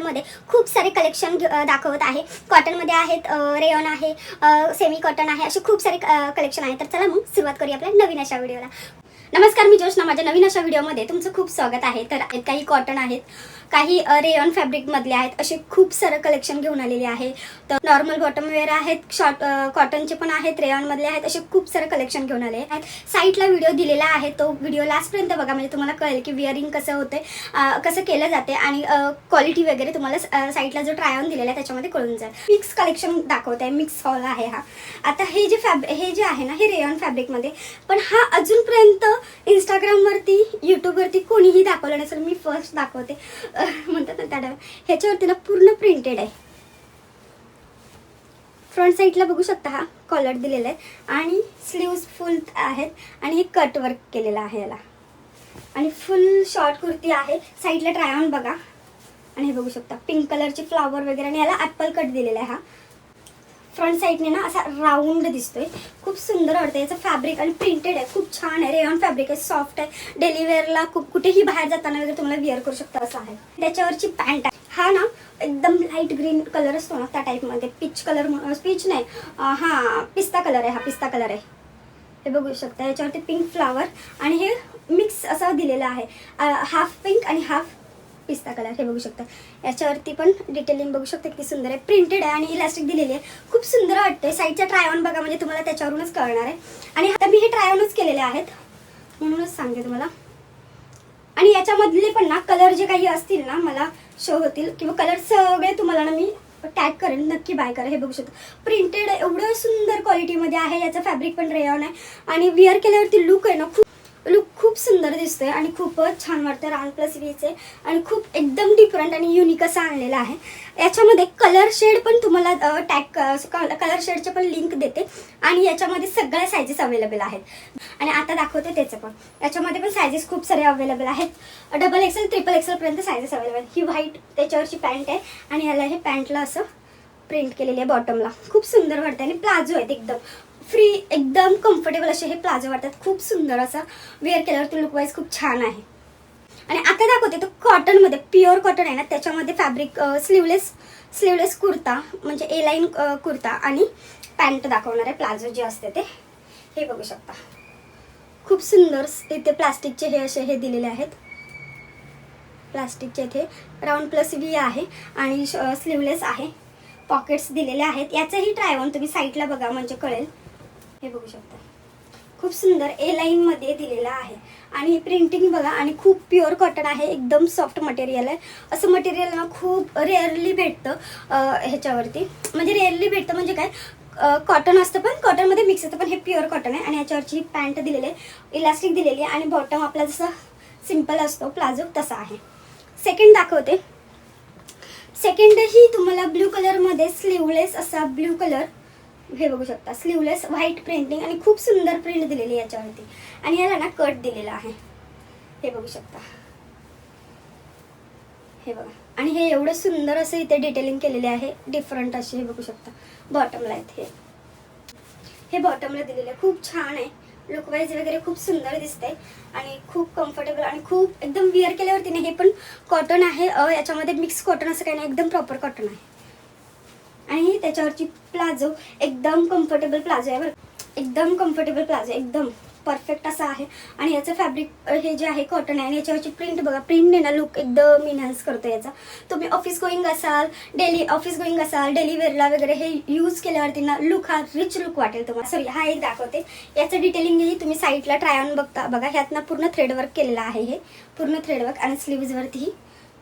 व्हिडिओमध्ये खूप सारे कलेक्शन दाखवत आहे। कॉटनमध्ये आहेत, रेयॉन आहे, सेमी कॉटन आहे, असे खूप सारे कलेक्शन आहे। तर चला मग सुरुवात करूया आपल्या नवीन अशा व्हिडिओला। नमस्कार, मी जोशना, माझ्या नवीन अशा व्हिडिओमध्ये तुमचं खूप स्वागत आहे। तर काही कॉटन आहेत, काही रेयॉन फॅब्रिक मधले आहेत, असे खूप सारे कलेक्शन घेऊन आलेले आहे। तर नॉर्मल बॉटम वेअर आहेत, शॉर्ट कॉटनचे पण आहेत, रेयॉन मधले आहेत, असे खूप सारे कलेक्शन घेऊन आले आहेत। साईटला व्हिडिओ दिलेला आहे, तो व्हिडिओ लास्ट पर्यंत बघा, म्हणजे तुम्हाला कळेल की विअरिंग कसं होते, कसं केलं जाते आणि क्वालिटी वगैरे तुम्हाला साईटला जो ट्राय ऑन दिलेला आहे त्याच्यामध्ये कळून जाईल। मिक्स कलेक्शन दाखवत आहे, मिक्स हॉल आहे हा। आता हे जे आहे ना, हे रेयॉन फॅब्रिक मध्ये, पण हा अजूनपर्यंत इंस्टाग्राम वरती, यूट्यूब वरती कोणीही दाखवलं नसेल, मी फर्स्ट दाखवते। म्हणतात ना त्या ह्याच्यावरती ना पूर्ण प्रिंटेड आहे। फ्रंट साईडला बघू शकता, हा कॉलर दिलेला आहे आणि स्लीव्स फुल आहेत आणि हे कट वर्क केलेलं आहे याला, आणि फुल शॉर्ट कुर्ती आहे। साईडला ट्राय ऑन बघा, आणि हे बघू शकता पिंक कलरचे फ्लावर वगैरे, आणि याला ऍपल कट दिलेला आहे। हा फ्रंट साईडने ना असा राऊंड दिसतोय, खूप सुंदर वाटतं। याचं फॅब्रिक आणि प्रिंटेड आहे, खूप छान आहे। रेयॉन फॅब्रिक आहे, सॉफ्ट आहे, डेली वेअरला कुठेही बाहेर जाताना वगैरे तुम्हाला वेअर करू शकता असं आहे। त्याच्यावरची पॅन्ट आहे, हा ना एकदम लाईट ग्रीन कलर असतो ना त्या टाइप मध्ये, पीच कलर, पीच नाही, हा पिस्ता कलर आहे, हा पिस्ता कलर आहे, हे बघू शकता। याच्यावरती पिंक फ्लावर आणि हे मिक्स असं दिलेलं आहे, हाफ पिंक आणि हाफ पिस्ता कलर, हे बघू शकता। याच्यावरती पण डिटेलिंग बघू शकता, किती सुंदर आहे, प्रिंटेड आहे आणि इलास्टिक दिलेली आहे, खूप सुंदर वाटते। साईडचा ट्राय ऑन बघा, म्हणजे तुम्हाला त्याच्यावरूनच कळणार आहे। आणि आता मी हे ट्राय ऑनच केलेले आहेत म्हणूनच सांगते तुम्हाला। आणि याच्यामधले पण ना कलर जे काही असतील ना मला शो होतील, किंवा कलर सगळे तुम्हाला ना मी टॅग करेन, नक्की बाय करा। हे बघू शकता, प्रिंटेड एवढं सुंदर क्वालिटीमध्ये आहे, याचं फॅब्रिक पण रेयॉन आहे, आणि विअर केल्यावरती लुक आहे ना, लुक खूप सुंदर दिसतोय आणि खूपच छान वाटतं। राउंड प्लस वीचे आणि खूप एकदम डिफरंट आणि युनिक असं आणलेलं आहे। याच्यामध्ये कलर शेड पण तुम्हाला कलर शेडचे पण लिंक देते, आणि याच्यामध्ये सगळ्या सायझेस अवेलेबल आहेत। आणि आता दाखवते त्याचं पण, याच्यामध्ये पण सायझेस खूप सारे अवेलेबल आहेत, डबल एक्सेल, ट्रिपल एक्सेल पर्यंत सायझेस अवेलेबल आहेत। ही व्हाईट त्याच्यावरची पॅन्ट आहे, आणि याला हे पॅन्टला असं प्रिंट केलेली आहे बॉटमला, खूप सुंदर वाटतं। आणि प्लाझो आहेत, एकदम फ्री, एकदम कम्फर्टेबल असे हे प्लाझो वाटतात, खूप सुंदर असं वेअर केल्यावरती लुक वाईज खूप छान आहे। आणि आता दाखवते तो कॉटन मध्ये, प्युअर कॉटन आहे ना, त्याच्यामध्ये फॅब्रिक स्लीवलेस कुर्ता, म्हणजे ए लाईन कुर्ता आणि पॅन्ट दाखवणार आहे, प्लाझो जे असते ते, हे बघू शकता। खूप सुंदर इथे प्लास्टिकचे हे असे हे दिलेले आहेत, प्लास्टिकचे इथे राउंड प्लस वी आहे आणि स्लीवलेस आहे, पॉकेट्स दिलेले आहेत। याचंही ट्राय ऑन तुम्ही साईटला बघा, म्हणजे कळेल। हे बघू शकता, खूप सुंदर ए लाईन मध्ये दिलेला आहे, आणि प्रिंटिंग बघा, आणि खूप प्युअर कॉटन आहे, एकदम सॉफ्ट मटेरियल आहे। असं मटेरियल ना खूप रेअरली भेटतं ह्याच्यावरती, म्हणजे रेअरली भेटतं म्हणजे काय, कॉटन असतं पण कॉटन मध्ये मिक्स असतं, पण हे प्युअर कॉटन आहे। आणि याच्यावरची पॅन्ट दिलेली आहे, इलास्टिक दिलेली आहे, आणि बॉटम आपला जसा सिंपल असतो प्लाझो तसा आहे। सेकंड दाखवते, सेकंड ही तुम्हाला ब्ल्यू कलर मध्ये स्लीवलेस असा ब्ल्यू कलर, हे बघू शकता, स्लीवलेस व्हाईट प्रिंटिंग आणि खूप सुंदर प्रिंट दिलेली याच्यावरती, आणि याला ना कट दिलेला आहे, हे बघू शकता, हे बघा। आणि हे एवढं सुंदर असं इथे डिटेलिंग केलेले आहे, डिफरंट असे, हे बघू शकता। बॉटमला आहेत, हे बॉटमला दिलेले आहे, खूप छान आहे, लुक वाईज वगैरे खूप सुंदर दिसते, आणि खूप कम्फर्टेबल, आणि खूप एकदम विअर केल्यावरती ना, हे पण कॉटन आहे, याच्यामध्ये मिक्स कॉटन असं काही नाही, एकदम प्रॉपर कॉटन आहे। आणि त्याच्यावरची प्लाझो एकदम कम्फर्टेबल प्लाझो आहे बरं, एकदम कम्फर्टेबल प्लाझो, एकदम परफेक्ट असा आहे। आणि याचं फॅब्रिक हे जे आहे कॉटन आहे, आणि याच्यावरची प्रिंट बघा, प्रिंटने ना लुक एकदम इन्हान्स करतो याचा। तुम्ही ऑफिस गोईंग असाल, डेली वेअरला वगैरे हे यूज केल्यावरती ना लुक हा रिच लुक वाटेल तुम्हाला। सॉरी, हा एक दाखवते, याचं डिटेलिंगही तुम्ही साईटला ट्राय ऑन बघा। ह्यात ना पूर्ण थ्रेड वर्क केलेलं आहे, हे पूर्ण थ्रेड वर्क, आणि स्लीव्जवरतीही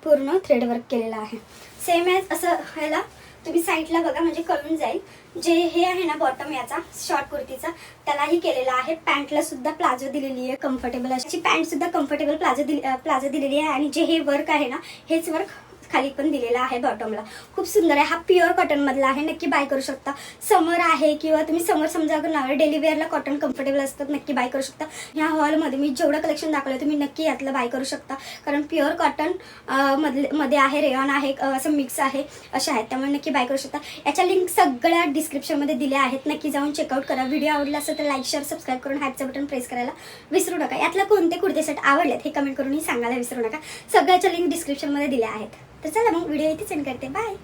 पूर्ण थ्रेड वर्क केलेलं आहे। सेम एज असं ह्याला तुम्ही साईटला बघा, म्हणजे कळून जाईल। जे हे आहे ना बॉटम याचा शॉर्ट कुर्तीचा, त्यालाही केलेला आहे, पॅन्टला सुद्धा प्लाझो दिलेली आहे, कम्फर्टेबल अशी पॅन्ट सुद्धा कम्फर्टेबल प्लाझो दिलेली आहे। आणि जे हे वर्क आहे ना, हेच वर्क खाली पण दिलेला आहे बॉटमला, खूप सुंदर आहे। हा प्युअर कॉटन मधला आहे, नक्की बाय करू शकता। समर आहे, किंवा तुम्ही समर समजा डेली वेअरला कॉटन कम्फर्टेबल असतात, नक्की बाय करू शकता। ह्या हॉलमध्ये मी जेवढं कलेक्शन दाखवलं तुम्ही नक्की यातलं बाय करू शकता, कारण प्युअर कॉटन मध्ये आहे, रेयॉन आहे, असं मिक्स आहे, असे आहेत, त्यामुळे नक्की बाय करू शकता। याच्या लिंक सगळ्या डिस्क्रिप्शनमध्ये दिल्या आहेत, नक्की जाऊन चेकआउट करा। व्हिडिओ आवडला असेल तर लाईक, शेअर, सबस्क्राईब करून हातचं बटन प्रेस करायला विसरू नका। यातला कोणते कुर्ते सेट आवडलेत हे कमेंट करूनही सांगायला विसरू नका, सगळ्याच्या लिंक डिस्क्रिप्शनमध्ये दिल्या आहेत। तर चला मग व्हिडिओ इथे सेंड करते. बाय.